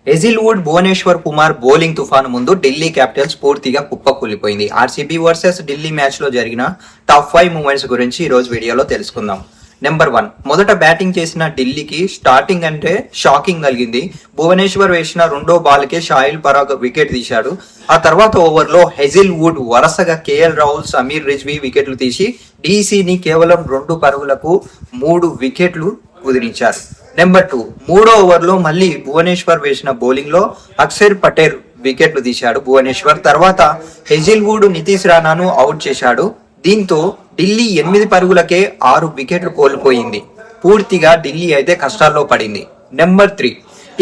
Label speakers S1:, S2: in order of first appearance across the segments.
S1: Hazlewood Bhubaneswar Kumar bowling తుఫాను ముందు Delhi Capitals పూర్తిగా కుప్పకూలిపోయింది. ఆర్సీబీ వర్సెస్ ఢిల్లీ మ్యాచ్ లో జరిగిన టాప్ 5 మూమెంట్స్ గురించి ఈ రోజు వీడియోలో తెలుసుకుందాం. నెంబర్ 1, మొదట బ్యాటింగ్ చేసిన ఢిల్లీకి స్టార్టింగ్ అంటే షాకింగ్ కలిగింది. భువనేశ్వర్ వేసిన రెండో బాల్ కే షాయిల్ పరాగ్ వికెట్ తీశాడు. ఆ తర్వాత ఓవర్లో హెజిల్వుడ్ వరుసగా కేఎల్ రాహుల్, సమీర్ రిజ్వీ వికెట్లు తీసి డీసీని కేవలం 2 పరుగులకు 3 వికెట్లు కుదిరించారు. నెంబర్ 2, మూడో ఓవర్లో మళ్ళీ భువనేశ్వర్ వేసిన బౌలింగ్ లో అక్షర్ పటేల్ వికెట్లు తీశాడు. భువనేశ్వర్ తర్వాత హెజిల్వుడ్ నితీష్ రాణాను అవుట్ చేశాడు. దీంతో ఢిల్లీ 8 పరుగులకే 6 వికెట్లు కోల్పోయింది. పూర్తిగా ఢిల్లీ అయితే కష్టాల్లో పడింది. నెంబర్ 3,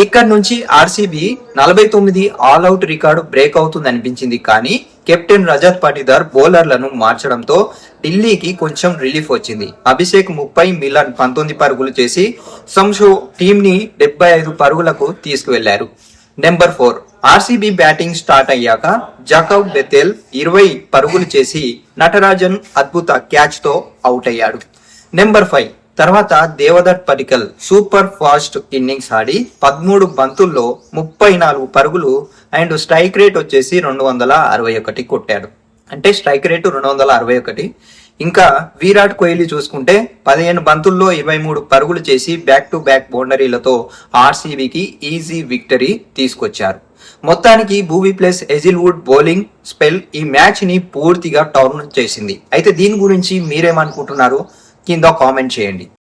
S1: ఇక్కడ నుంచి ఆర్సీబీ 49 ఆల్అౌట్ రికార్డు బ్రేక్ అవుతుంది అనిపించింది. కానీ కెప్టెన్ రజత్ పాటిదార్ బౌలర్లను మార్చడంతో ఢిల్లీకి కొంచెం రిలీఫ్ వచ్చింది. అభిషేక్ 30, మిలన్ 19 పరుగులు చేసి సంషో టీమ్ ని 75 పరుగులకు తీసుకువెళ్లారు. నెంబర్ 4, ఆర్సీబీ బ్యాటింగ్ స్టార్ట్ అయ్యాక జాకబ్ బెతెల్ 20 పరుగులు చేసి నటరాజన్ అద్భుత క్యాచ్ తో అవుట్ అయ్యాడు. నెంబర్ 5, తర్వాత Devdutt Padikkal super fast innings ఆడి 13 బంతుల్లో 34 పరుగులు అండ్ స్ట్రైక్ రేట్ వచ్చేసి 261 కొట్టాడు. అంటే స్ట్రైక్ రేటు 261. ఇంకా విరాట్ కోహ్లీ చూసుకుంటే 15 బంతుల్లో 23 పరుగులు చేసి బ్యాక్ టు బ్యాక్ బౌండరీలతో ఆర్సీబీకి ఈజీ విక్టరీ తీసుకొచ్చారు. మొత్తానికి Bhuvi plus Hazlewood bowling spell ఈ మ్యాచ్ ని పూర్తిగా టర్న్ చేసింది. అయితే దీని గురించి మీరేమనుకుంటున్నారు కింద కామెంట్ చేయండి.